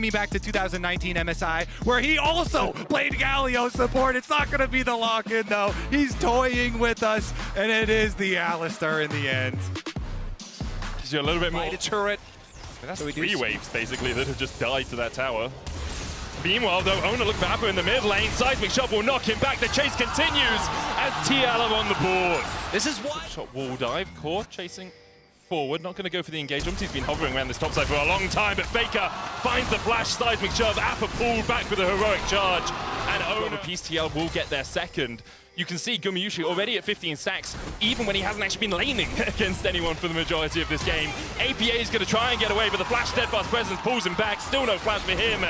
me back to 2019 MSI, where he also played Galio support. It's not going to be the lock-in, though. He's toying with us, and it is the Alistar in the end. Gives you a little bit more. Light a turret. That's so three waves, basically, that have just died to that tower. Meanwhile, though, Ona look for Appa in the mid lane. Seismic Shot will knock him back. The chase continues as TL are on the board. This is why. Shot wall dive. Core chasing forward. Not going to go for the engagement. He's been hovering around this top side for a long time, but Faker finds the flash. Seismic shove. Appa pulled back with a heroic charge. And Ona piece TL will get their second. You can see Gumayushi already at 15 stacks, even when he hasn't actually been laning against anyone for the majority of this game. APA is going to try and get away, but the flash steadfast presence pulls him back. Still no flash for him.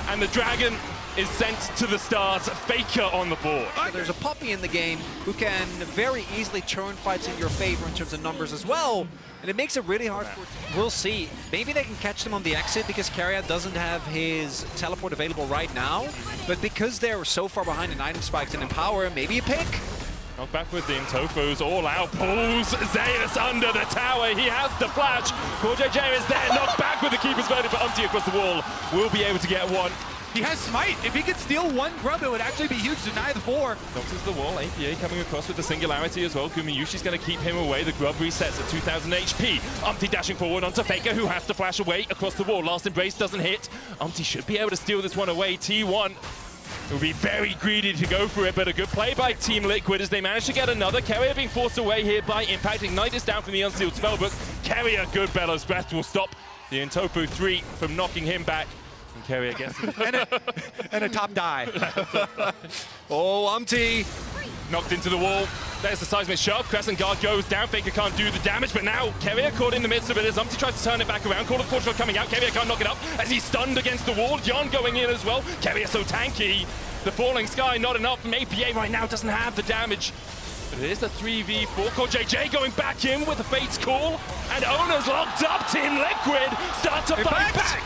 And the Dragon is sent to the stars. Faker on the board. There's a puppy in the game who can very easily turn fights in your favor in terms of numbers as well. And it makes it really hard for... We'll see. Maybe they can catch them on the exit because Carrier doesn't have his teleport available right now. But because they're so far behind in item spikes and in power, maybe a pick. Knock back with the Tofu's all out. Pulls Zeus under the tower. He has the flash. CoreJJ is there. Knocked back with the keeper's verdict, but Umpty across the wall will be able to get one. He has Smite. If he could steal one grub, it would actually be huge. Deny the 4. Doctors the wall. APA coming across with the singularity as well. Gumayushi's going to keep him away. The grub resets at 2,000 HP. Umpty dashing forward onto Faker, who has to flash away across the wall. Last Embrace doesn't hit. Umpty should be able to steal this one away. T1 will be very greedy to go for it, but a good play by Team Liquid as they manage to get another. Carrier being forced away here by Impact. Ignite is down from the unsealed spellbook. Carrier, good Bellows Breath will stop the Intofu 3 from knocking him back. And Carrier gets and a top die. Oh, Umpty. Knocked into the wall. There's the seismic shove. Crescent Guard goes down. Faker can't do the damage, but now Carrier caught in the midst of it as Umpty tries to turn it back around. Call of Fortune coming out. Carrier can't knock it up as he's stunned against the wall. Jon going in as well. Carrier so tanky. The falling sky not enough from APA right now. Doesn't have the damage. But it is a 3v4. CoreJJ going back in with the Fate's Call. And Ona's locked up. Team Liquid start to fight back.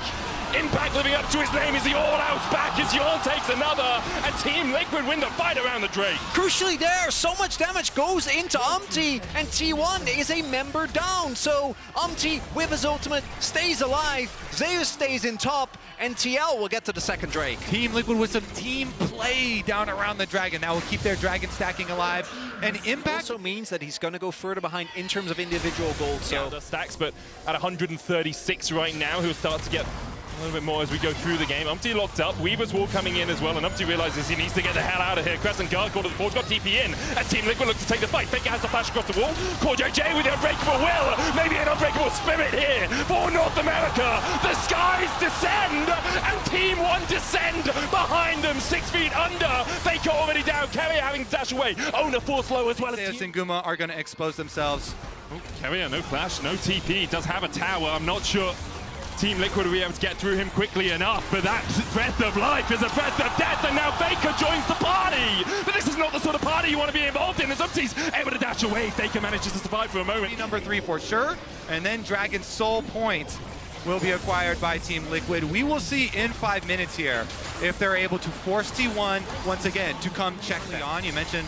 Impact living up to his name as he all-outs back as Jon takes another, and Team Liquid win the fight around the Drake. Crucially there, so much damage goes into Umpty, and T1 is a member down. So Umpty, with his ultimate, stays alive, Zeus stays in top, and TL will get to the second Drake. Team Liquid with some team play down around the Dragon. That will keep their Dragon stacking alive. And Impact also means that he's going to go further behind in terms of individual gold. So yeah, the stacks, but at 136 right now, he'll start to get a little bit more as we go through the game. Umpty locked up, Weaver's Wall coming in as well, and Umpty realizes he needs to get the hell out of here. Crescent Guard called to the forge, got TP in, as Team Liquid looks to take the fight. Faker has the flash across the wall. CoreJJ with the Unbreakable Will, maybe an Unbreakable Spirit here for North America. The skies descend, and Team 1 descend behind them, 6 feet under. Faker already down, Carrier having to dash away. Ona force low as well as Zeus and Guma are going to expose themselves. Oh, Carrier, no flash, no TP, does have a tower. I'm not sure Team Liquid will be able to get through him quickly enough, but that breath of life is a breath of death, and now Faker joins the party! But this is not the sort of party you want to be involved in, as Umpty's able to dash away. Faker manages to survive for a moment. Number 3 for sure, and then Dragon's Soul Point will be acquired by Team Liquid. We will see in 5 minutes here if they're able to force T1 once again to come check on. You mentioned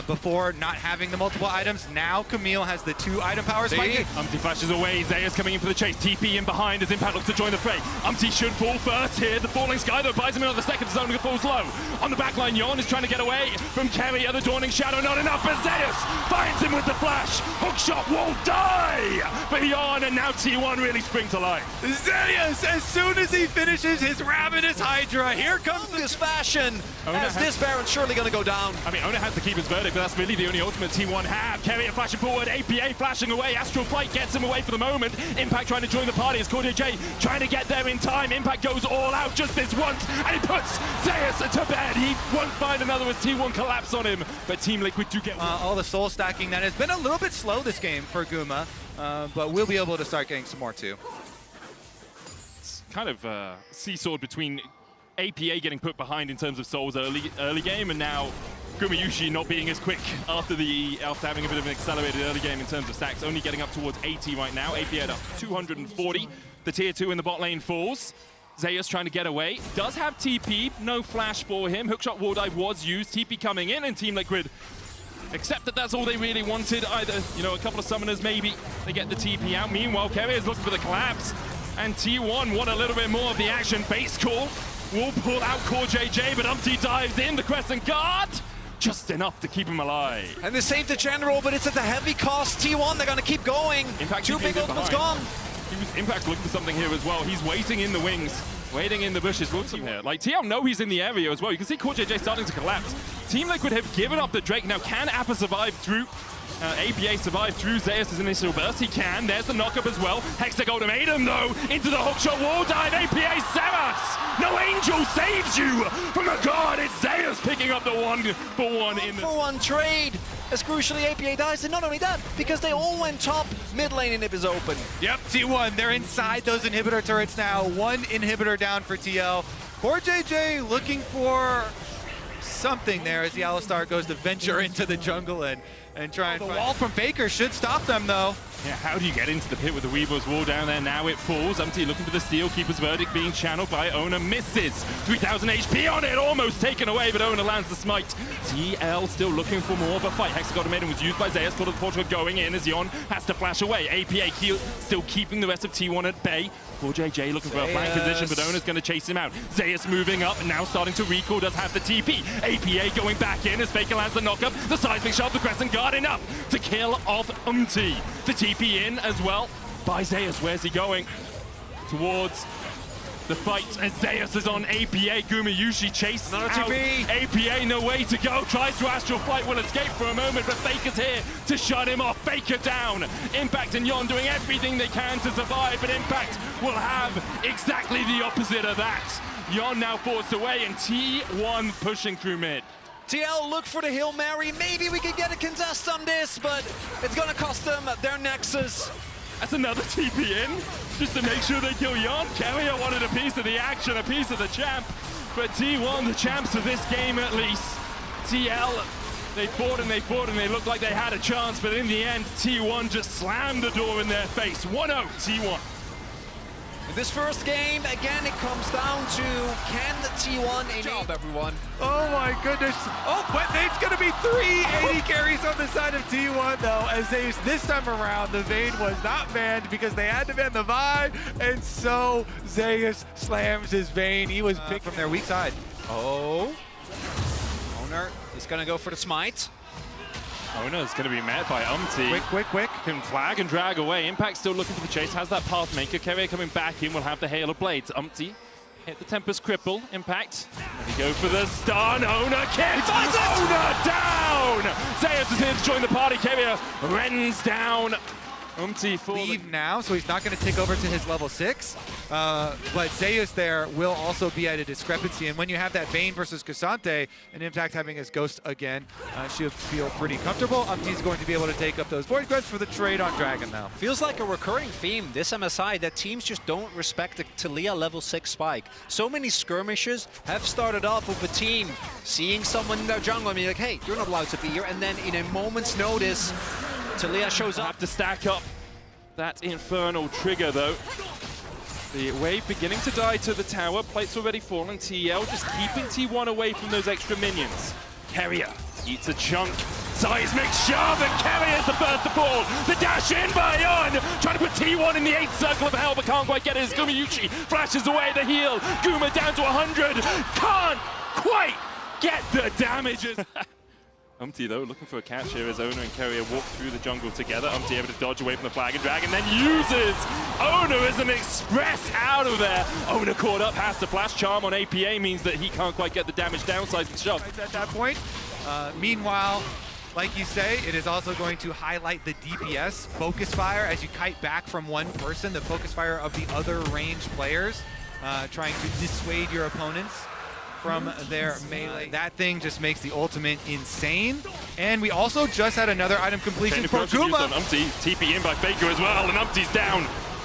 before not having the multiple items. Now Camille has the 2 item powers. Umpty flashes away. Zeus coming in for the chase. TP in behind as Impact looks to join the fray. Umpty should fall first here. The falling sky though buys him in on the second. Zone falls low. On the back line, Jon is trying to get away from Carrier. The Dawning Shadow not enough, but Zeus finds him with the flash. Hookshot won't die for Jon, and now T1 really spring to life. Zeus, as soon as he finishes his Ravenous Hydra, here comes this fashion, as this Baron's surely going to go down. I mean, Ona has the keeper's verdict, but that's really the only ultimate T1 have. Carrier flashing forward, APA flashing away, Astral Flight gets him away for the moment. Impact trying to join the party as CoreJJ trying to get there in time. Impact goes all out just this once, and he puts Zeus to bed. He won't find another as T1 collapse on him, but Team Liquid do get all the soul stacking. That has been a little bit slow this game for Guma, but we'll be able to start getting some more too. It's kind of seesawed between APA getting put behind in terms of souls early game, and now Gumayushi not being as quick after having a bit of an accelerated early game in terms of stacks, only getting up towards 80 right now. APA at 240. The tier 2 in the bot lane falls. Zeus trying to get away. Does have TP, no flash for him. Hookshot wall dive was used. TP coming in, and Team Liquid accept that that's all they really wanted. Either, you know, a couple of summoners maybe. They get the TP out. Meanwhile, Carrier is looking for the collapse. And T1 want a little bit more of the action. Base call will pull out Core JJ, but Umpty dives in. The Crescent Guard, just enough to keep him alive. And they saved the general, but it's at a heavy cost. T1, they're going to keep going. Impact Two big ultimates gone. Impact's looking for something here as well. He's waiting in the wings, waiting in the bushes. What's him here? Like, TL know he's in the area as well. You can see Core JJ starting to collapse. Team Liquid have given up the Drake. Now, can Appa survive through... APA survive through Zeus' initial burst? He can. There's the knockup as well. Hextech ultimatum, though, into the hookshot wall dive. APA Zeus! No Angel saves you from a guard. It's Zeus picking up the 1-for-1 in the... 1-for-1 trade. As crucially, APA dies, and not only that, because they all went top, mid lane inhib is open. Yep, T1, they're inside those inhibitor turrets now. One inhibitor down for TL. Core JJ looking for something there as the Alistar goes to venture into the jungle and try and find... The wall from Faker should stop them, though. Yeah, how do you get into the pit with the Weaver's wall down there? Now it falls. Umpty looking for the steal. Keeper's verdict being channeled by Ona. Misses. 3,000 HP on it. Almost taken away, but Ona lands the smite. TL still looking for more of a fight. Hexagon was used by Zeus. Thought of the portal going in as Yon has to flash away. APA still keeping the rest of T1 at bay. Core JJ looking for a flank position, but Ona's going to chase him out. Zeus moving up and now starting to recall. Does have the TP. APA going back in as Faker lands the knockup. The seismic shot, the Crescent Guard enough to kill off Umpty. The TP in as well by Zeus. Where's he going? Towards the fight as Zeus is on APA. Gumayushi chased out. APA no way to go. Tries to astral flight, will escape for a moment, but Faker's here to shut him off. Faker down. Impact and Yon doing everything they can to survive, but Impact will have exactly the opposite of that. Yon now forced away and T1 pushing through mid. TL look for the Hail Mary. Maybe we could get a contest on this, but it's going to cost them their Nexus. That's another TP in, just to make sure they kill Yon. Carrier wanted a piece of the action, a piece of the champ, but T1, the champs of this game at least. TL, they fought and they fought and they looked like they had a chance, but in the end, T1 just slammed the door in their face. 1-0, T1. In this first game, again, it comes down to can the T1 job, everyone. Oh my goodness. Oh, but it's going to be 3 AD carries on the side of T1, though, as this time around, the Vayne was not banned because they had to ban the Vi, and so Zeus slams his Vayne. He was picked from their weak side. Oh. Owner is going to go for the smite. Ona is going to be met by Umpty. Quick. Can flag and drag away. Impact still looking for the chase. Has that path maker. Carrier coming back in. Will have the Hail of Blades. Umpty hit the Tempest Cripple. Impact. They go for the stun. Ona kicks. Ona down. Zeus is here to join the party. Carrier rends down Umpty for leave now, so he's not going to take over to his level 6. But Zeus there will also be at a discrepancy. And when you have that Vayne versus Cassante, and Impact having his Ghost again, she'll feel pretty comfortable. Umpty's going to be able to take up those Void Grubs for the trade on Dragon now. Feels like a recurring theme this MSI that teams just don't respect the Taliyah level 6 spike. So many skirmishes have started off with a team seeing someone in their jungle and being like, hey, you're not allowed to be here. And then in a moment's notice, Taliyah shows up. Have to stack up that infernal trigger, though. The wave beginning to die to the tower. Plate's already fallen. TL just keeping T1 away from those extra minions. Carrier eats a chunk. Seismic shove, and Carrier's the first to fall. The dash in by Yon. Trying to put T1 in the 8th circle of hell, but can't quite get it as Gumayuchi flashes away the heal. Guma down to 100. Can't quite get the damages. Umpty, though, looking for a catch here as Ona and Carrier walk through the jungle together. Umpty able to dodge away from the flag and drag, and then uses Ona as an express out of there. Ona caught up, has the flash charm on APA, means that he can't quite get the damage downside and shove. At that point, meanwhile, like you say, it is also going to highlight the DPS focus fire as you kite back from one person, the focus fire of the other ranged players, trying to dissuade your opponents from their melee. That thing just makes the ultimate insane. And we also just had another item completion for Guma. Umpty, TP in by Faker as well, and Umpty's down.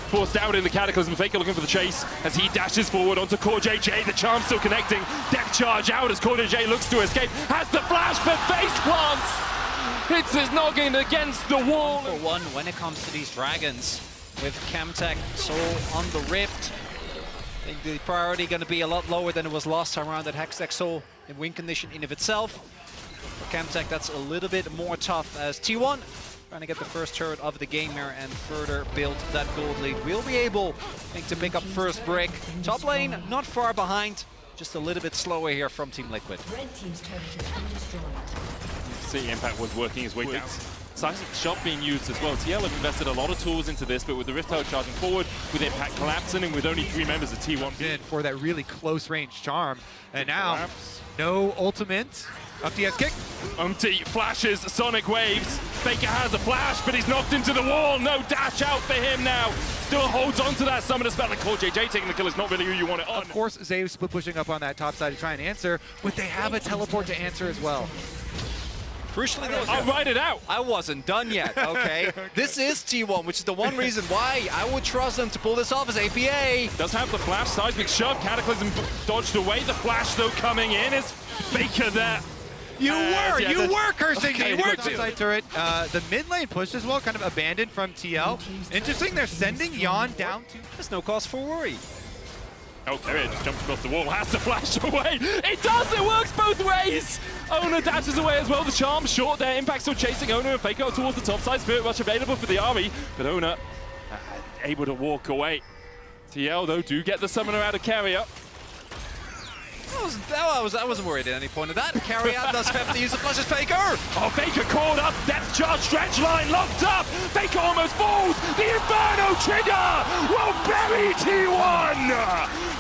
Forced out in the Cataclysm. Faker looking for the chase as he dashes forward onto Core JJ. The charm still connecting. Depth charge out as Core JJ looks to escape. Has the flash, but face plants. Hits his noggin against the wall. For one, when it comes to these dragons, with Chemtech Soul on the rift, I think the priority going to be a lot lower than it was last time around at Hextech Soul in win condition in of itself. For Chemtech, that's a little bit more tough as T1 trying to get the first turret of the game here and further build that gold lead. We'll be able, I think, to pick up first brick. Top lane, not far behind, just a little bit slower here from Team Liquid. Red team's turret has been destroyed. See, Impact was working his way down. Seismic Shot being used as well. TL have invested a lot of tools into this, but with the Rift Tower charging forward, with Impact collapsing, and with only 3 members of T1 in for that really close range charm. And now, no ultimate. Up the S kick. Flashes, Sonic Waves. Faker has a flash, but he's knocked into the wall. No dash out for him now. Still holds on to that Summoner spell. And Core JJ taking the kill is not really who you want it on. Of course, Zayu split pushing up on that top side to try and answer, but they have a teleport to answer as well. Crucially, I'll ride it out. I wasn't done yet, okay? Okay. This is T1, which is the one reason why I would trust them to pull this off as APA. Does have the flash, Seismic Shove, Cataclysm dodged away. The flash, though, coming in is Faker there. You were cursing okay, me. You were too. side turret. The mid lane push as well, kind of abandoned from TL. Interesting, they're sending Yon down to. There's no cause for worry. Oh, Carrier just jumps across the wall, has to flash away. It does, it works both ways. Owner dashes away as well. The charm short there. Impact still chasing Owner and Faker towards the top side. Spirit Rush available for the Ari, but Owner able to walk away. TL, though, do get the summoner out of Carrier. I wasn't worried at any point of that. Carry out does have to use the flash as Faker. Oh, Faker caught up. Depth charge, stretch line locked up. Faker almost falls. The Inferno trigger will bury T1.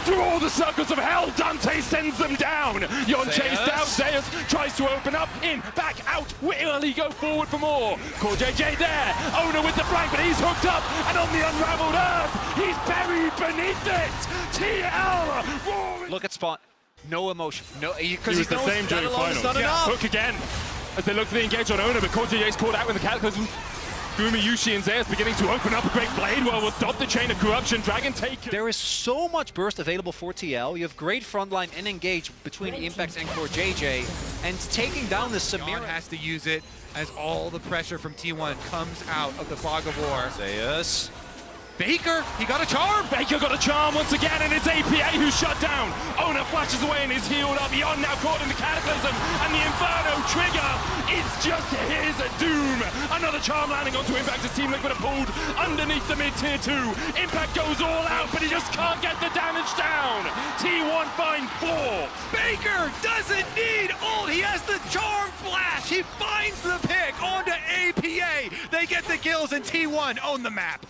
Through all the circles of hell, Dante sends them down. Yon chased out. Zeus tries to open up. In, back, out. Will he go forward for more? Core JJ there. Owner with the flank, but he's hooked up. And on the unraveled earth, he's buried beneath it. TL roaring. Look at Spot. No emotion. No, because He was the same during finals. Not enough. Hook again as they look for the engage on Owner, but Core JJ's caught out in the Cataclysm. Gumi, Yushi, and Zeus beginning to open up a great blade well will stop the chain of corruption. Dragon take. There is so much burst available for TL. You have great frontline and engage between Impact and Core JJ, and taking down the Yon Samira has to use it as all the pressure from T1 comes out of the fog of war. Zeus. Baker, he got a charm. Baker got a charm once again, and it's APA who's shut down. Owner flashes away and is healed up. Yon now caught in the Cataclysm, and the Inferno trigger is just his doom. Another charm landing onto Impact as Team Liquid are pulled underneath the mid-tier 2. Impact goes all out, but he just can't get the damage down. T1 find 4. Baker doesn't need ult. He has the charm flash. He finds the pick onto APA. They get the kills, and T1 own the map.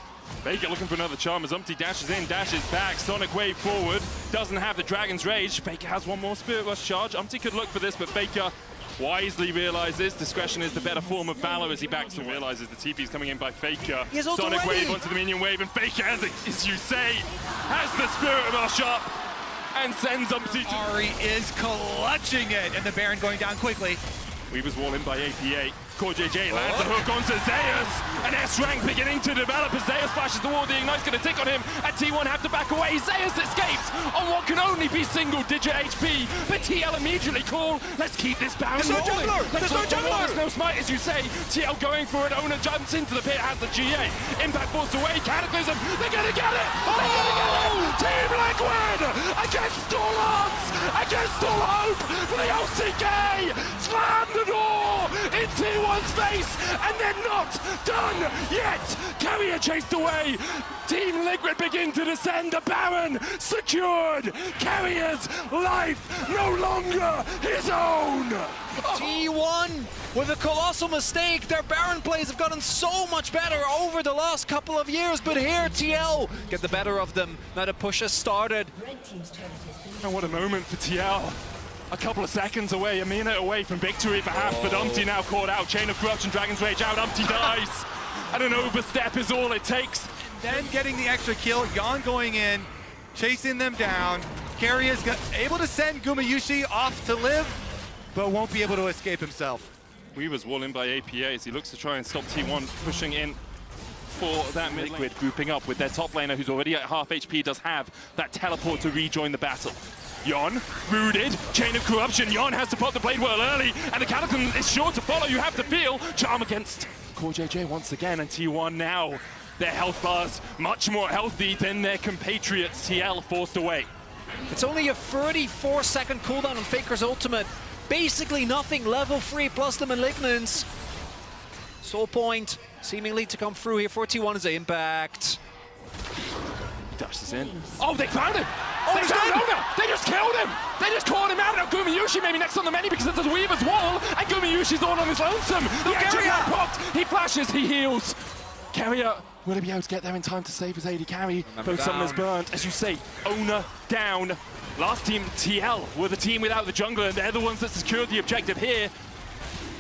Baker looking for another charm as Umpty dashes in, dashes back. Sonic Wave forward, doesn't have the Dragon's Rage. Baker has one more Spirit Rush charge. Umpty could look for this, but Baker wisely realizes discretion is the better form of valor as he backs and realizes the TP is coming in by Faker. Sonic Wave onto the minion wave, and Faker, as you say, has the Spirit Rush up and sends Umpty to... Ari is clutching it, and the Baron going down quickly. Weaver's wall in by APA. Core JJ lands the hook onto Zeus. An S-rank beginning to develop as Zeus flashes the wall. The Ignite's going to tick on him, and T1 have to back away. Zeus escapes on what can only be single-digit HP, but TL immediately call, let's keep this Baron rolling. There's no smite, as you say. TL going for it. Owner jumps into the pit, has the GA. Impact forced away. Cataclysm, they're going to get it. They're going to get it. Team Liquid against all odds, against all hope for the OCK. Slam the door in T1's face, and they're not done yet. Carrier chased away. Team Liquid begin to descend. The Baron secured. Carrier's life no longer his own. T1 with a colossal mistake. Their Baron plays have gotten so much better over the last couple of years, but here TL get the better of them. Now the push has started. Red team's turret has been And what a moment for TL. A couple of seconds away, a minute away from victory perhaps, but Umpty now caught out. Chain of Corruption, Dragon's Rage out, Umpty dies. And an overstep is all it takes. Then getting the extra kill, Yon going in, chasing them down. Carrier's able to send Gumayushi off to live, but won't be able to escape himself. Weaver's wall in by APA as he looks to try and stop T1 pushing in for that mid lane. Liquid grouping up with their top laner who's already at half HP, does have that teleport to rejoin the battle. Yon, rooted, Chain of Corruption. Yon has to pop the Blade Whirl early, and the Cataclysm is sure to follow. You have to feel. Charm against Core JJ once again, and T1 now. Their health bars much more healthy than their compatriots. TL forced away. It's only a 34-second cooldown on Faker's ultimate. Basically nothing, level 3 plus the Malignance. Soul Point seemingly to come through here for T1 as an impact. Dashes in. Oh, they found him! Oh, They he's found dead! Ona! They just killed him! They just caught him out! Now Gumayushi maybe next on the menu because it's a Weaver's wall, and Gumayushi's all on his lonesome! The engine light popped! He flashes, he heals! Carrier, will he be able to get there in time to save his AD carry? Remember Both summoners burnt. As you say, Ona down. Last team, TL, were the team without the jungler, and they're the ones that secured the objective here.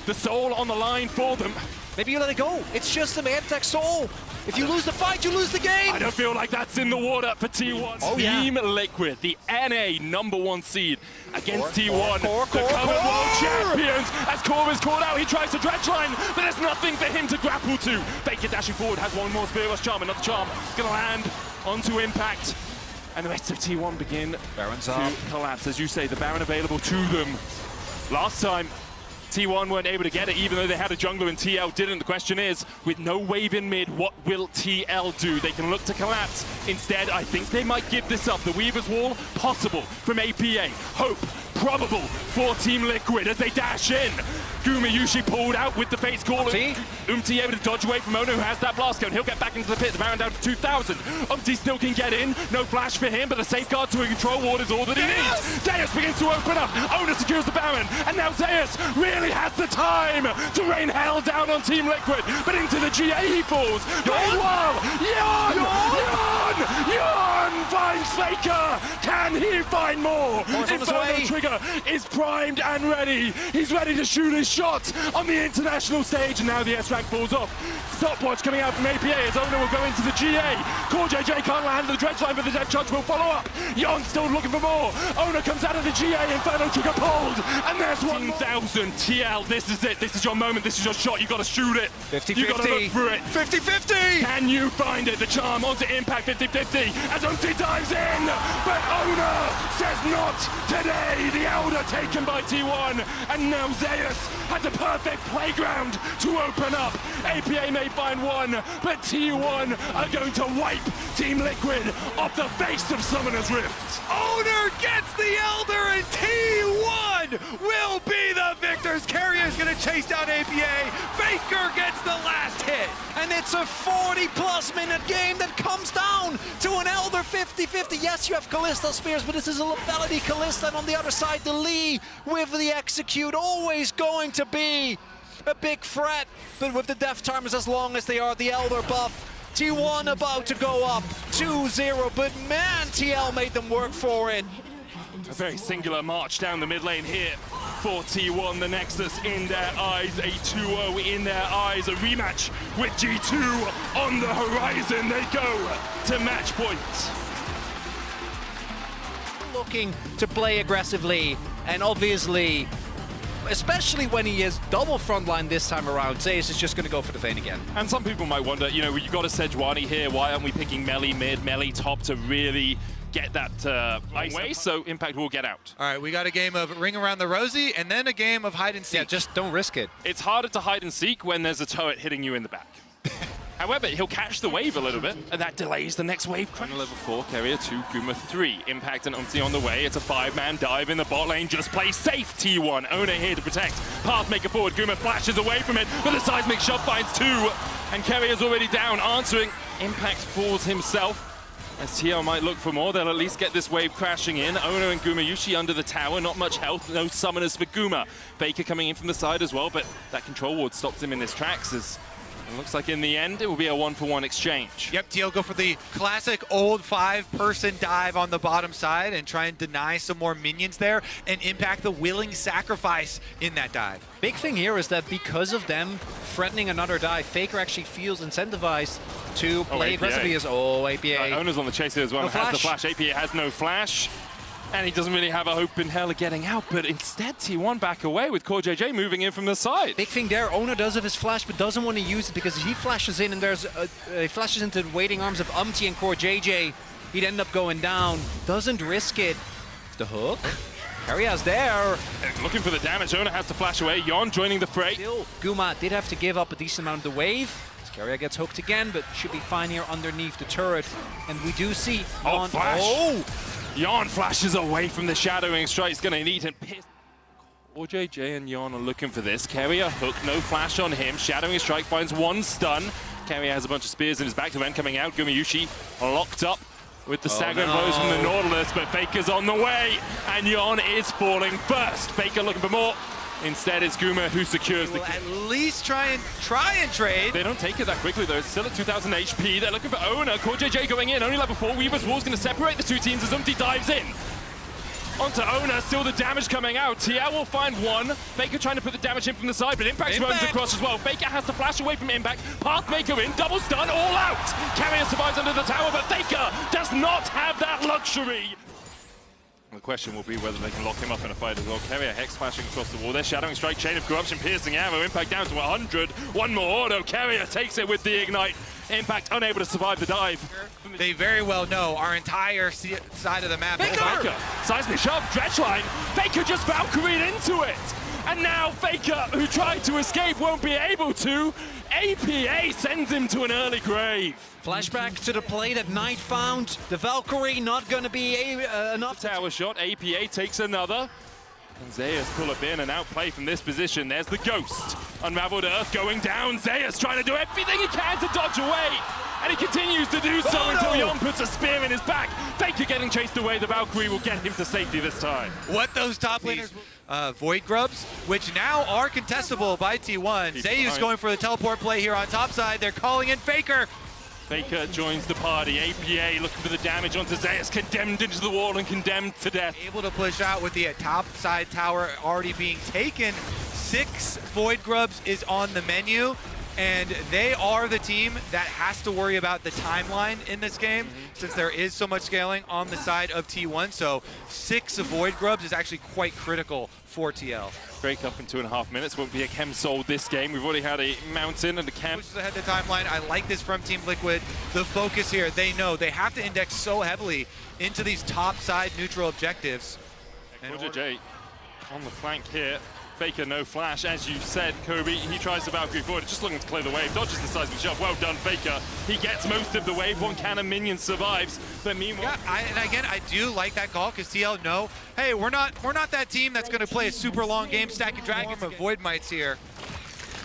The soul on the line for them. Maybe you let it go. It's just a Mantech Soul. If you lose the fight, you lose the game. I don't feel like that's in the water for T1. Oh, yeah. Team Liquid, the NA #1 seed against T1, Core, the current core. world champions. As Core is caught out, he tries to dredge line, but there's nothing for him to grapple to. Faker dashing forward, has one more Spear Rush charm, another charm. Gonna land onto Impact. And the rest of T1 begin Baron's to up. collapse. As you say, the Baron available to them. Last time, T1 weren't able to get it, even though they had a jungler and TL didn't. The question is, with no wave in mid, what will TL do? They can look to collapse. Instead, I think they might give this up. The Weaver's Wall, possible from APA. Hope, probable for Team Liquid as they dash in. Gumayushi pulled out with the face call. Umti able to dodge away from Ono, who has that blast cone. He'll get back into the pit. The Baron down to 2,000. Umti still can get in. No flash for him, but the safeguard to a control ward is all that he needs. Zeus begins to open up. Ono secures the Baron, and now Zeus really has the time to rain hell down on Team Liquid. But into the GA he falls. Meanwhile, Yon finds Faker. Can he find more? Inferno Trigger is primed and ready. He's ready to shoot his shot on the international stage, and now the S-Rank falls off. Stopwatch coming out from APA as Ona will go into the GA. Core JJ can't land the dredge line, but the Death Charge will follow up. Yon still looking for more. Ona comes out of the GA, Inferno Trigger pulled, and there's 1,000. TL, this is it. This is your moment. This is your shot. You got to shoot it. 50-50. You got to look for it. 50-50. Can you find it? The charm onto Impact 50-50 as Umti dives in, but Ona says not today. The Elder taken by T1, and now Zeus has a perfect playground to open up. APA may find one, but T1 are going to wipe Team Liquid off the face of Summoner's Rift. Owner gets the Elder, and T1 will be the victors. Carrier is going to chase down APA. Faker gets the last hit. And it's a 40-plus minute game that comes down to an Elder 50-50. Yes, you have Kalista Spears, but this is a Lethality Kalista, and on the other side, the Lee with the Execute, always going to be a big threat. But with the Death Timers, as long as they are the Elder buff, T1 about to go up 2-0, but man, TL made them work for it. A very singular march down the mid lane here for T1. The Nexus in their eyes, a 2-0 in their eyes, a rematch with G2 on the horizon. They go to match point. Looking to play aggressively, and obviously, especially when he is double frontline this time around, Zeus is just going to go for the Vayne again. And some people might wonder, you know, you got a Sejuani here. Why aren't we picking melee mid, melee top to really get that way? So Impact will get out. All right, we got a game of Ring Around the Rosie, and then a game of Hide and Seek. Yeah, just don't risk it. It's harder to hide and seek when there's a turret hitting you in the back. However, he'll catch the wave a little bit, and that delays the next wave. Level 4, Carrier 2, Guma 3. Impact and Umti on the way. It's a 5-man dive in the bot lane. Just play safe, T1. Ona here to protect. Pathmaker forward. Guma flashes away from it, but the seismic shove finds 2. And Carrier's already down, answering. Impact falls himself. As TL might look for more, they'll at least get this wave crashing in. Ono and Gumayushi under the tower, not much health, no summoners for Guma. Faker coming in from the side as well, but that control ward stops him in his tracks as it looks like in the end it will be a 1-for-1 exchange. Yep, TL go for the classic old 5-person dive on the bottom side and try and deny some more minions there and Impact the willing sacrifice in that dive. Big thing here is that because of them threatening another dive, Faker actually feels incentivized to play aggressively as APA. Ona's on the chase here as well. No Has the flash. flash. APA has no flash. And he doesn't really have a hope in hell of getting out, but instead T1 back away with Core JJ moving in from the side. Big thing there, Ona does have his flash, but doesn't want to use it because he flashes in and there's he flashes into the waiting arms of Umti and Core JJ. He'd end up going down. Doesn't risk it. The hook. Carrier's there. Looking for the damage. Ona has to flash away. Yon joining the fray. Still, Guma did have to give up a decent amount of the wave. Carrier gets hooked again, but should be fine here underneath the turret. And we do see Yon. Flash. Oh! Yon flashes away from the shadowing strike. He's going to need him. Or JJ and Yon are looking for this. Carrier hook, no flash on him. Shadowing Strike finds one stun. Carrier has a bunch of spears in his back to end coming out. Gumayushi locked up with the stagger blows from the Nautilus, but Faker's on the way, and Yon is falling first. Faker looking for more. Instead, it's Guma who secures the kill. At least try and trade. They don't take it that quickly though. It's still at 2,000 HP. They're looking for Owner. Core JJ going in. Only level 4. Weaver's Wall's going to separate the two teams as Umti dives in. Onto Owner, still the damage coming out. TL will find one. Faker trying to put the damage in from the side, but Impact's roamed across as well. Faker has to flash away from Impact. Pathmaker in, double stun, all out. Carrier survives under the tower, but Faker does not have that luxury. The question will be whether they can lock him up in a fight as well. Carrier Hex flashing across the wall. They're Shadowing Strike, Chain of Corruption, piercing arrow. Impact down to 100. One more auto. Carrier takes it with the Ignite. Impact unable to survive the dive. They very well know our entire side of the map. Faker! Seismic shove, Dredgeline. Faker just Valkyried into it. And now Faker, who tried to escape, won't be able to. APA sends him to an early grave. Flashback to the play that Knight found. The Valkyrie not going to be enough. Tower shot, APA takes another. And Zeus pull up in and outplay from this position. There's the Ghost. Unraveled Earth going down. Zeus trying to do everything he can to dodge away. And he continues to do so until Yon puts a spear in his back. Faker getting chased away. The Valkyrie will get him to safety this time. What those top laners, Void Grubs, which now are contestable by T1. Zeus going for the teleport play here on top side. They're calling in Faker. Faker joins the party. APA looking for the damage onto Zeus, condemned into the wall and condemned to death. Able to push out with the top side tower already being taken. 6 Void Grubs is on the menu, and they are the team that has to worry about the timeline in this game, since there is so much scaling on the side of T1. So 6 Void Grubs is actually quite critical for TL. Break up in 2.5 minutes. Won't be a chem sold this game. We've already had a mountain and a camp. Pushes ahead the timeline. I like this from Team Liquid. The focus here, they know they have to index so heavily into these top side neutral objectives. JJ on the flank here. Faker no flash, as you said, Kobe. He tries to Valkyrie forward, just looking to clear the wave. Dodges the seismic shove. Well done, Faker. He gets most of the wave. One cannon minion survives, but meanwhile, and again, I do like that call because TL know, hey, we're not that team that's going to play a super long game stacking dragons of Void Mites here.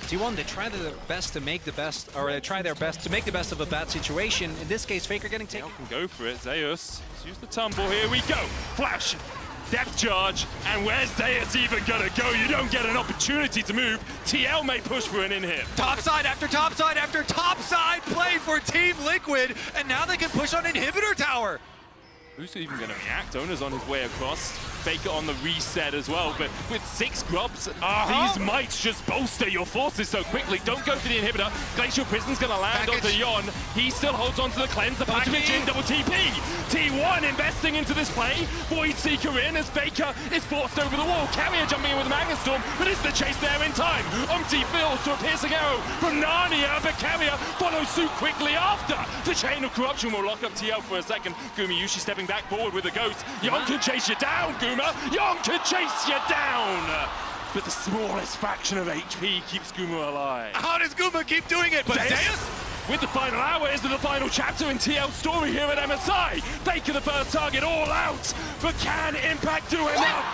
T1, they try their best to make the best, or they try their best to make the best of a bad situation. In this case, Faker getting taken. Can go for it. Zeus, let's use the tumble. Here we go. Flash. Depth charge, and where's Zeus even gonna go? You don't get an opportunity to move. TL may push for an in-hit. Topside after topside after topside play for Team Liquid, and now they can push on inhibitor tower. Who's even gonna react? Owner's on his way across. Faker on the reset as well, but with 6 grubs, these mites just bolster your forces so quickly. Don't go for the inhibitor. Glacial Prison's gonna land onto Yon. He still holds on to the cleanse, the package in, double TP. T1 investing into this play. Void Seeker in as Faker is forced over the wall. Carrier jumping in with a Magnet Storm, but is the chase there in time? Umti fills to a piercing arrow from Narnia, but Carrier follows suit quickly after. The Chain of Corruption will lock up TL for a second. Gumayushi stepping back forward with a Ghost. Yon can chase you down, Guma. Yon can chase you down! But the smallest fraction of HP keeps Guma alive. How does Guma keep doing it? But Zeus? With the final hours of the final chapter in TL's story here at MSI. Faker the first target, all out. But can Impact do enough?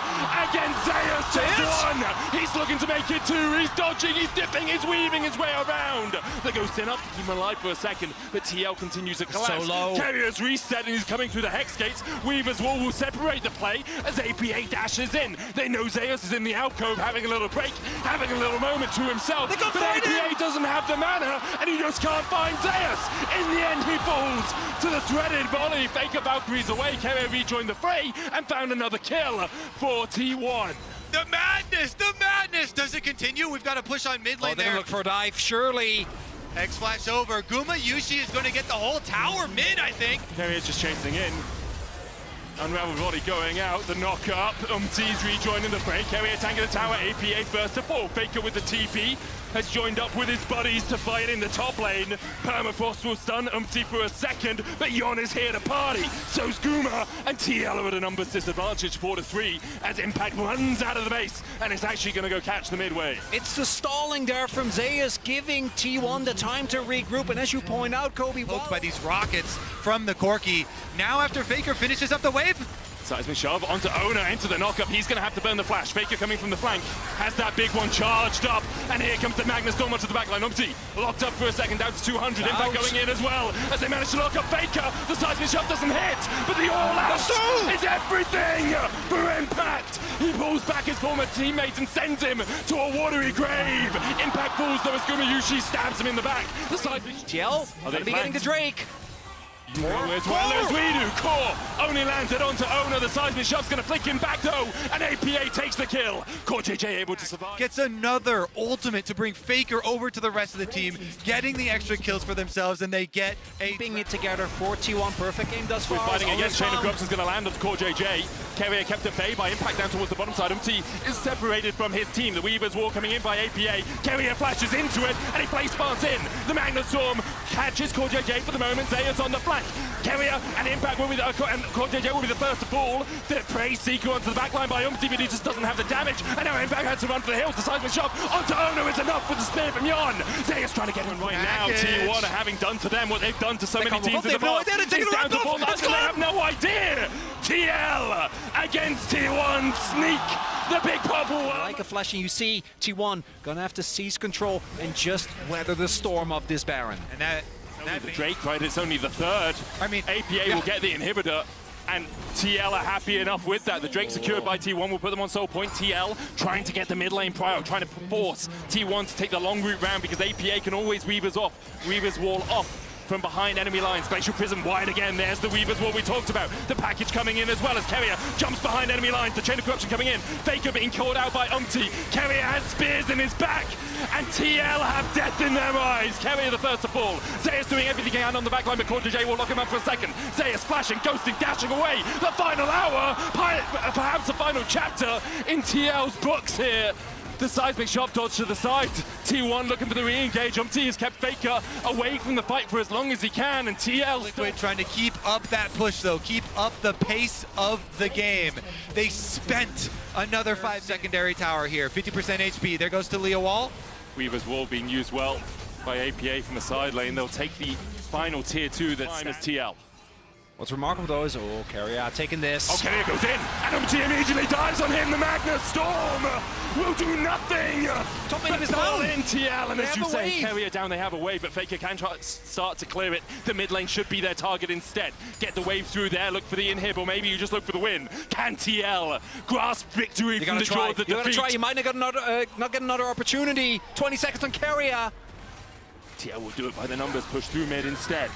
Again, Zeus just one. He's looking to make it 2. He's dodging, he's dipping, he's weaving his way around. The Ghost enough to keep him alive for a second, but TL continues to collapse. So low. Carrier's reset and he's coming through the Hex Gates. Weaver's Wall will separate the play as APA dashes in. They know Zeus is in the alcove having a little break, having a little moment to himself. But APA doesn't have the mana and he just can't find Zeus. In the end, he falls to the threaded volley. Faker Valkyrie's away. Carrier rejoined the fray and found another kill for T1. The madness! The madness! Does it continue? We've got to push on mid lane They're there. look for a dive, surely. X flash over. Gumayushi is going to get the whole tower mid, I think. Carrier just chasing in. Unraveled body going out, the knock up, Umti's rejoining the fray. Carrier tanking the tower, APA first to fall. Faker with the TP has joined up with his buddies to fight in the top lane. Permafrost will stun Umti for a second, but Yon is here to party. So's Guma, and TL are at a numbers disadvantage, 4-3, as Impact runs out of the base, and it's actually gonna go catch the midway. It's the stalling there from Zeus, giving T1 the time to regroup, and as you point out, Kobe, Poked by these rockets from the Corki. Now after Faker finishes up the wave, Seismic shove onto Owner, into the knockup. He's going to have to burn the flash. Faker coming from the flank, has that big one charged up. And here comes the Magnus Storm onto the backline. Umpty locked up for a second, down to 200. Impact going in as well, as they manage to lock up Faker. The seismic shove doesn't hit, but the all-out is everything for Impact. He pulls back his former teammate and sends him to a watery grave. Impact falls though as Gumayushi stabs him in the back. The seismic TL, gonna be getting the Drake. as well as we do. Core only lands it onto Owner. The seismic shove's going to flick him back though, and APA takes the kill. Core JJ able to survive. Gets another ultimate to bring Faker over to the rest of the team, getting the extra kills for themselves, and they get a... Keeping it together for T1. Perfect game thus far. We're fighting against Chain of Owner's Corruption is going to land on Core JJ. Carrier kept at bay by Impact down towards the bottom side. is separated from his team. The Weaver's Wall coming in by APA. Carrier flashes into it, and he place spawns in. The Magnus Storm catches Core JJ for the moment. Zayas on the flank. Carrier and Impact will be the, and Core JJ will be the first to fall. The Prey Seeker onto the backline by but he just doesn't have the damage. And now Impact has to run for the hills. The seismic shove onto Owner is enough with the spear from Yon. Zayas trying to get him right now. T1 are having done to them what they've done to so many teams in the past. He's down to 4 lives and they have no idea. TL against T1. Sneak the big purple one. like a flashing, you see T1 gonna have to seize control and just weather the storm of this Baron. And that The Drake, right? It's only the third. I mean, APA will get the inhibitor, and TL are happy enough with that. The Drake secured by T1 will put them on soul point. TL trying to get the mid lane prio, trying to force T1 to take the long route round because APA can always Weaver's Wall off from behind enemy lines. Glacial Prism wide again. There's the Weaver's Wall we talked about. The package coming in as well as Carrier jumps behind enemy lines. The Chain of Corruption coming in. Faker being called out by Umpty. Carrier has spears in his back. And TL have death in their eyes. Carrier the first to fall. Zayas doing everything he can on the backline, but J will lock him up for a second. Zayas flashing, ghosting, dashing away. The final hour, perhaps the final chapter in TL's books here. The seismic shove dodge to the side. T1 looking for the re-engage. Umpty has kept Faker away from the fight for as long as he can, and TL Liquid trying to keep up that push though, keep up the pace of the game. They spent another 5 secondary tower here, 50% HP. There goes to Leo Wall. Weaver's Wall being used well by APA from the side lane. They'll take the final tier 2 that's time as TL. What's remarkable though is, Carrier taking this. Oh, Carrier goes in, and Umpty immediately dives on him. The Magnus Storm will do nothing. Top lane is all down. in TL, and as you say, wave. Carrier down, they have a wave, but Faker can start to clear it. The mid lane should be their target instead. Get the wave through there, look for the inhib, or maybe you just look for the win. Can TL grasp victory from the jaws of defeat? You gotta try, you might not get another opportunity. 20 seconds on Carrier. TL will do it by the numbers, push through mid instead.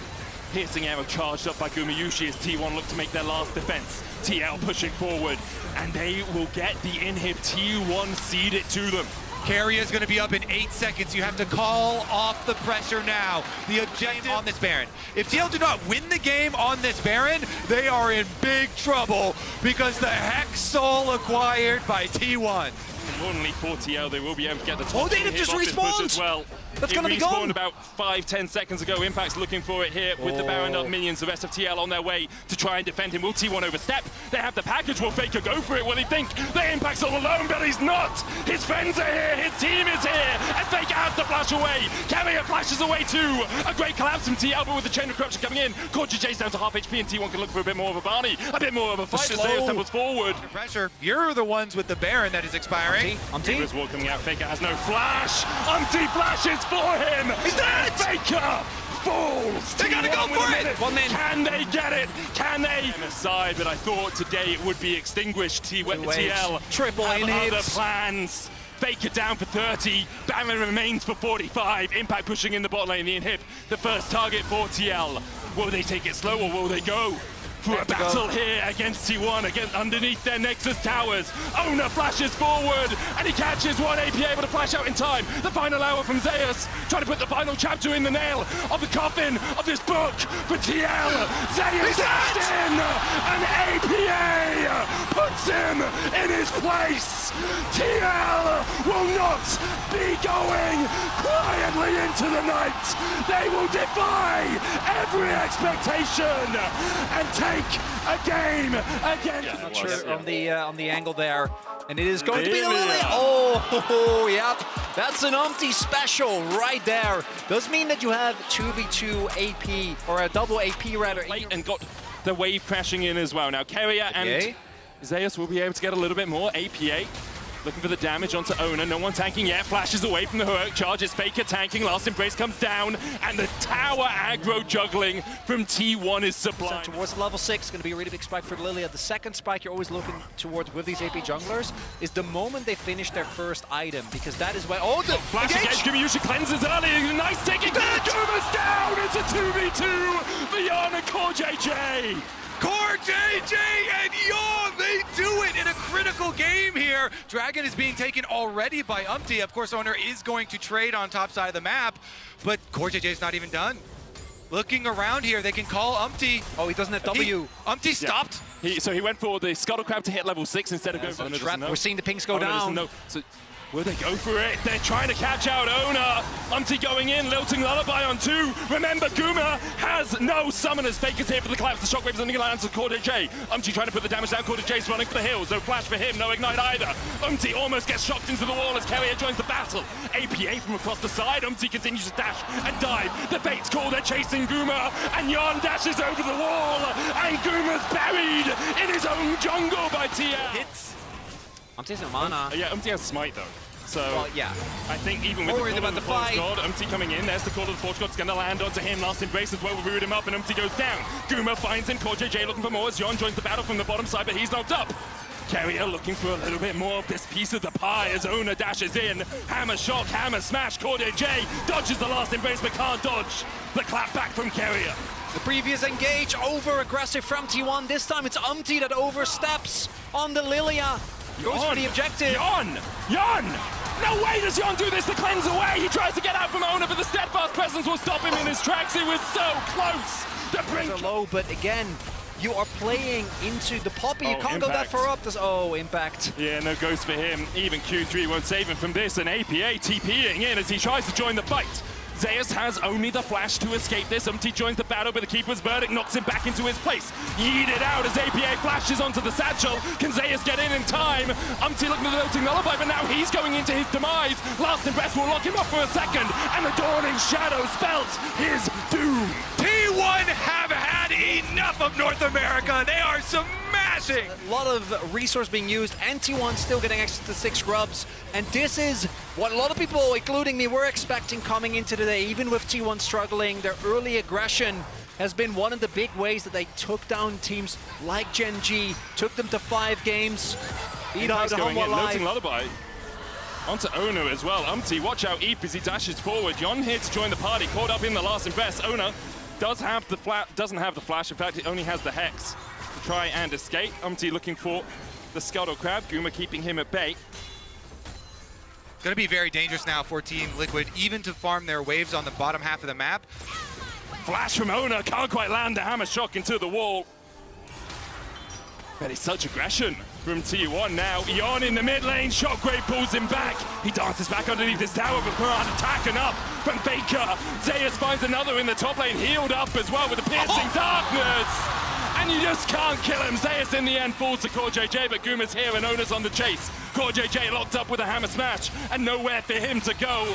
Piercing arrow charged up by Gumayushi as T1 look to make their last defense. TL pushing forward, and they will get the inhib. T1 cede it to them. Carrier's going to be up in 8 seconds. You have to call off the pressure now. The objective on this Baron. If TL do not win the game on this Baron, they are in big trouble because the Hex Soul acquired by T1. Importantly for TL, they will be able to get the top they just respawned as well. That's going to be gone. About 5-10 seconds ago. Impact's looking for it here with the Baron up minions. The rest of TL on their way to try and defend him. Will T1 overstep? They have the package. Will Faker go for it? Will he think the Impact's all alone? But he's not. His friends are here. His team is here. And Faker has to flash away. Carrier flashes away too. A great collapse from TL, but with the Chain of Corruption coming in. Core JJ's down to half HP, and T1 can look for a bit more of a Barney. A bit more of a fight as Zayas tumbles forward. Pressure. You're the ones with the Baron that is expiring. Umpty. Wall coming out. Faker has no flash. Umpty flashes for him. He's dead. Faker falls. They gotta go for it. One man. Can they get it? Can they? MSI, but I thought today it would be extinguished. TL. Triple have inhibs. other plans. Faker down for 30. Baron remains for 45. Impact pushing in the bot lane. The inhib. The first target for TL. Will they take it slow or will they go for a battle here against T1, again underneath their Nexus towers? Owner flashes forward, and he catches one. APA able to flash out in time. The final hour from Zayas, trying to put the final chapter in the nail of the coffin of this book for TL. Zayas dashed in, and APA puts him in his place. TL will not be going quietly into the night. They will defy every expectation and take a game against. Not sure on the angle there, and it is going to be the Lily. Oh, yep, that's an Umpty special right there. Does mean that you have 2v2 AP or a double AP rather. Late and got the wave crashing in as well. Now, Keria and Zeus will be able to get a little bit more. APA looking for the damage onto Ona. No one tanking yet. Flashes away from the heroic charges. Faker tanking. Last Embrace comes down. And the tower aggro juggling from T1 is sublime. Towards level 6, going to be a really big spike for Lilia. The second spike you're always looking towards with these AP junglers is the moment they finish their first item, because that is when... Oh, the flash engage. Gumayushi cleanses early. Nice taking. Guma's down. It's a 2v2 for Yarn and Core JJ. Core JJ and Yawn, they do it in a critical game here. Dragon is being taken already by Umpty. Of course, Owner is going to trade on top side of the map, but Core JJ is not even done. Looking around here, they can call Umpty. Oh, he doesn't have W. Umpty stopped. So he went for the Scuttle Crab to hit level 6 instead of going for the trap. We're seeing the pings go down. So will they go for it? They're trying to catch out Ona. Umpty going in, lilting Lullaby on 2. Remember, Guma has no summoners. Faker's here for the collapse. The shockwaves on the lands of Core JJ. Umpty trying to put the damage down. Core JJ's running for the hills. No flash for him, no ignite either. Umpty almost gets shocked into the wall as Keria joins the battle. APA from across the side. Umpty continues to dash and dive. The Fates call, they're chasing Guma. And Yarn dashes over the wall. And Guma's buried in his own jungle by TL. Hits. Umpty has no mana. Yeah, Umpty has smite though. So, well, yeah. I think even with Worried the call about of the fight. God, Umpty coming in, there's the call of the Forge God, it's gonna land onto him. Last Embrace as well will root him up, and Umpty goes down. Guma finds him, Core JJ looking for more as Yon joins the battle from the bottom side, but he's knocked up. Keria looking for a little bit more of this piece of the pie as Ona dashes in. Hammer shock, hammer smash, Core JJ dodges the Last Embrace, but can't dodge the clap back from Keria. The previous engage, over-aggressive from T1. This time it's Umpty that oversteps on the Lilia. Goes for the objective. Yon! No way does Yon do this to cleanse away! He tries to get out from Ona, but the steadfast presence will stop him in his tracks. He was so close! The brink! Low, but again, you are playing into the Poppy. You can't go that far up. Impact. Yeah, no ghost for him. Even Q3 won't save him from this, and APA TPing in as he tries to join the fight. Zeus has only the flash to escape this. Umpty joins the battle, but the Keeper's Verdict knocks him back into his place. Yeeted out as APA flashes onto the satchel. Can Zeus get in time? Umpty looking at the Lilting Lullaby, but now he's going into his demise. Last Embrace will lock him up for a second, and the Dawning Shadow spells his doom. T1 have had enough of North America. They are smashing. A lot of resource being used, and T1 still getting access to 6 scrubs. And this is what a lot of people, including me, were expecting coming into the day. Even with T1 struggling, their early aggression has been one of the big ways that they took down teams like Gen G, took them to 5 games, beat out going in, alive. Lilting Lullaby. Onto Ona as well. Umpty, watch out Eep as he dashes forward. Yon here to join the party, caught up in the Last Embrace. Ona doesn't have the flash. In fact, it only has the Hex to try and escape. Umpty looking for the Scuttle Crab. Guma keeping him at bay. Going to be very dangerous now for Team Liquid, even to farm their waves on the bottom half of the map. Flash from Ona, can't quite land the hammer shock into the wall. But it's such aggression from T1 now. Yon in the mid lane, Shockwave pulls him back. He dances back underneath his tower, but Piran attacking up from Faker. Zeus finds another in the top lane, healed up as well with the piercing darkness. And you just can't kill him. Zeus in the end falls to Core JJ, but Guma's here and Ona's on the chase. Core JJ locked up with a hammer smash and nowhere for him to go.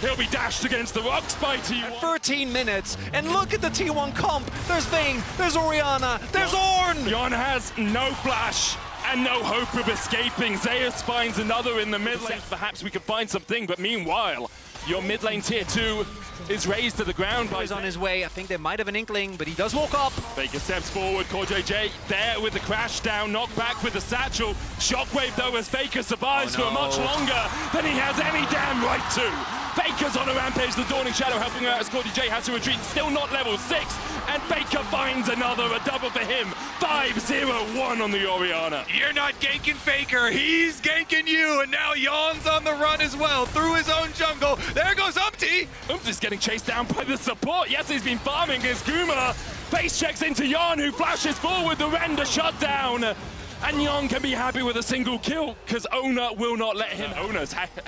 He'll be dashed against the rocks by T1. 13 minutes, and look at the T1 comp. There's Vayne, there's Orianna, there's Ornn! Yon has no flash and no hope of escaping. Zeus finds another in the mid lane. Perhaps we could find something, but meanwhile, your mid lane tier 2 is raised to the ground. He's on his way. I think they might have an inkling, but he does walk up. Faker steps forward. Core JJ there with the crash down. Knocked back with the satchel. Shockwave though as Faker survives for much longer than he has any damn right to. Faker's on a rampage. The Dawning Shadow helping out as Core JJ has to retreat. Still not level 6. And Faker finds another. A double for him. 5-0-1 on the Orianna. You're not ganking Faker. He's ganking you. And now Yon's on the run as well through his own jungle. There goes Umpty. Umpty's getting chased down by the support. Yes, he's been farming his Guma. Face checks into Yon, who flashes forward. The render shut down. And Yon can be happy with a single kill because Ona will not let him.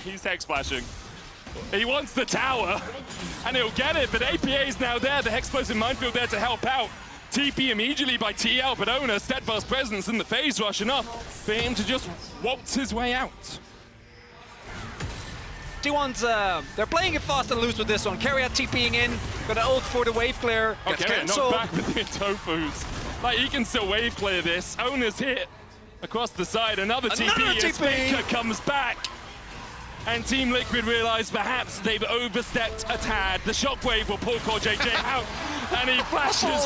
He's hex flashing. He wants the tower and he'll get it, but APA is now there. The Hexplosive Minefield there to help out. TP immediately by TL, but Ona, steadfast presence in the phase rush enough for him to just waltz his way out. T1's, they're playing it fast and loose with this one. Keria TPing in, got an ult for the wave clear. Gets Okay, cancelled. knocked back with the Tofus. Like, he can still wave clear this. Owner's hit across the side. Another TP as Faker comes back. And Team Liquid realize perhaps they've overstepped a tad. The shockwave will pull Core JJ out, and he flashes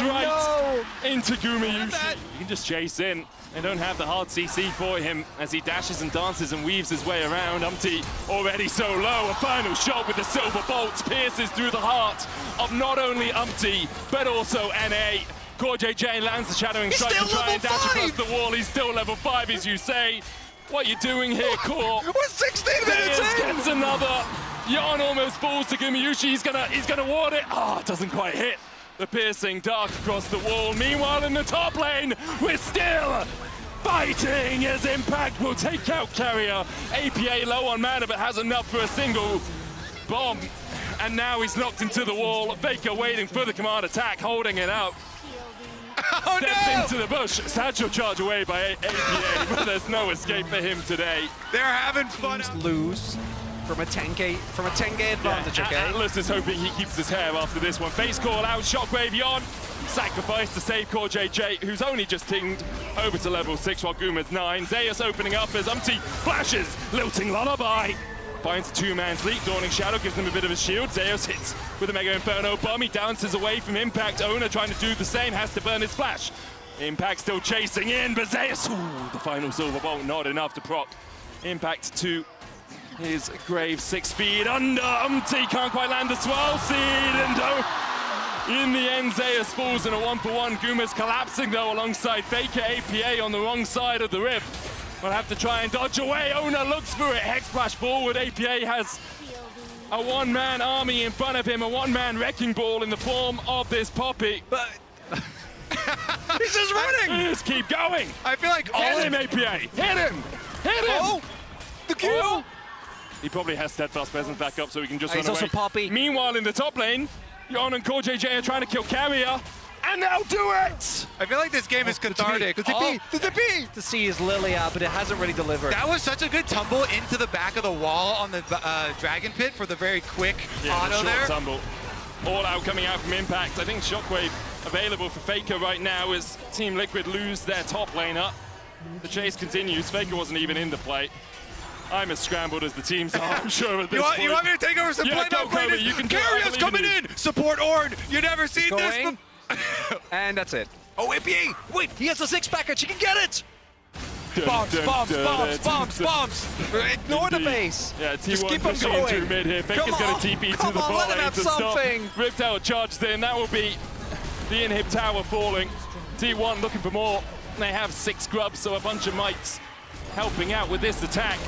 into Gumayushi. You can just chase in. They don't have the hard CC for him as he dashes and dances and weaves his way around. Umti already so low. A final shot with the silver bolts pierces through the heart of not only Umti, but also NA. Core JJ lands the shadowing strike to try and dash across the wall. He's still level 5, as you say. What are you doing here, Core? We're 16 minutes in! Gets another. Jan almost falls to Gumayushi. He's gonna ward it. Oh, it doesn't quite hit. The piercing dark across the wall. Meanwhile, in the top lane, we're still fighting as Impact will take out Carrier. APA low on mana, but has enough for a single bomb. And now he's knocked into the wall. Faker waiting for the command attack, holding it up. Steps into the bush. Satchel charge away by APA, but there's no escape for him today. They're having fun. Lose from a 10K advantage, okay? Atlas is hoping he keeps his hair after this one. Face call out, shockwave Jan. Sacrifice to save Core JJ, who's only just tinged over to level 6 while Guma's 9. Zeus opening up as Umti flashes, lilting lullaby. Finds a two-man leap, Dawning Shadow gives him a bit of a shield. Zeus hits with a Mega Inferno bomb. He dances away from Impact. Owner trying to do the same, has to burn his flash. Impact still chasing in, but Zeus, the final silver bolt, not enough to proc Impact to his grave. 6 speed under Umti, can't quite land the swirl seed, and in the end, Zeus falls in a 1-for-1. Guma's collapsing though alongside Faker. APA on the wrong side of the rift. We'll have to try and dodge away. Owner looks for it. Hex splash forward. APA has a one-man army in front of him, a one-man wrecking ball in the form of this Poppy. But he's just running. Just keep going. I feel like all Hit him, APA. Hit him. Hit him. Oh, the Q. Oh. He probably has steadfast presence back up, so he can just run he's away. also Poppy. Meanwhile, in the top lane, Jan and Core JJ are trying to kill Carrier, and they'll do it. I feel like this game is cathartic. The TP to see his Lilia, but it hasn't really delivered. That was such a good tumble into the back of the wall on the Dragon Pit for the very quick auto the short there. tumble. All out coming out from Impact. I think Shockwave available for Faker right now as Team Liquid lose their top laner. The chase continues. Faker wasn't even in the play. I'm as scrambled as the teams are, I'm sure, at this point. You want me to take over some play? Go, Kobe, you can do it. Carrier's coming in! Support Orn! You never seen this Going. And that's it. Oh, APA! Wait, he has a 6-packer. She can get it! Bombs, bombs, bombs, bombs, bombs! Ignore the base. Yeah, Just T1 keep him pushing going. through mid here. Faker's going to TP to the ball let him lane have to stop. something. Riptail charged in. That will be the inhib tower falling. T1 looking for more. They have 6 grubs, so a bunch of mites helping out with this attack.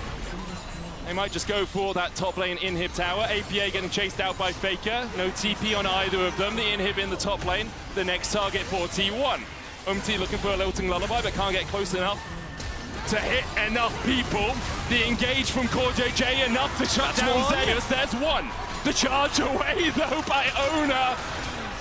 They might just go for that top lane inhib tower. APA getting chased out by Faker. No TP on either of them. The inhib in the top lane. The next target for T1. Umti looking for a lilting lullaby, but can't get close enough to hit enough people. The engage from Core JJ enough to shut down Zeus. There's one. The charge away though by Owner.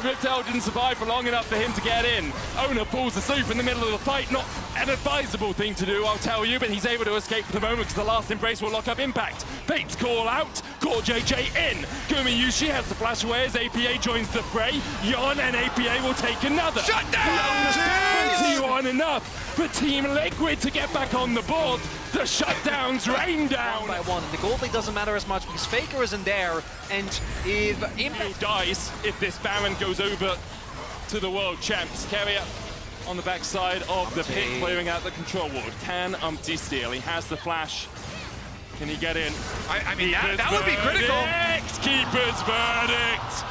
Riptail didn't survive for long enough for him to get in. Owner falls asleep in the middle of the fight. Not an advisable thing to do, I'll tell you, but he's able to escape for the moment because the last embrace will lock up Impact. Fate's call out, Core JJ in. Gumayushi has to flash away as APA joins the fray. Jan and APA will take another. Shut down! T1 enough for Team Liquid to get back on the board. The shutdowns rain down. 1 by 1. The gold lead doesn't matter as much because Faker isn't there, and if Impact dies if this Baron goes over to the world champs. Carrier on the backside of the pit, clearing out the control ward. Can Umti steal? He has the flash. Can he get in? I mean, that would be critical. Keeper's verdict.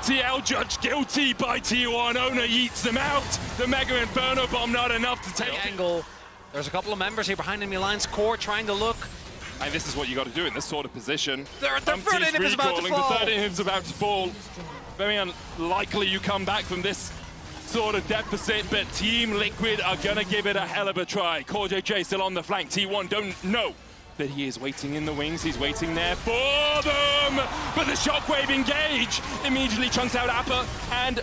TL judged guilty by T1. Owner yeets them out. The Mega Inferno bomb not enough to take angle. There's a couple of members here behind enemy lines. Core trying to look. And this is what you got to do in this sort of position. The third inhib is about to fall. The third inhib's about to fall. Very unlikely you come back from this sort of deficit, but Team Liquid are gonna give it a hell of a try. Core JJ still on the flank. T1 don't know that he is waiting in the wings. He's waiting there for them. But the shockwave engage immediately chunks out Appa and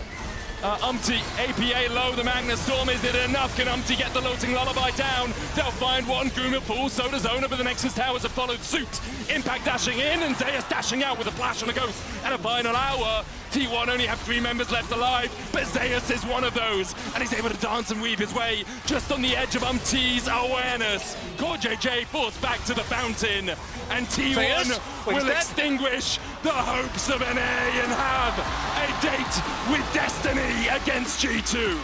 Umti. APA low, the Magnus Storm, is it enough? Can Umti get the lilting lullaby down? They'll find one. Guma falls, so does Owner, but the Nexus Towers have followed suit. Impact dashing in, and Zeus dashing out with a flash and a ghost. And a final hour. T1 only have 3 members left alive, but Zeus is one of those, and he's able to dance and weave his way just on the edge of T's awareness. Core JJ forced back to the fountain, and T1 Zeus? Wait, will is that- extinguish the hopes of NA and have a date with destiny against G2.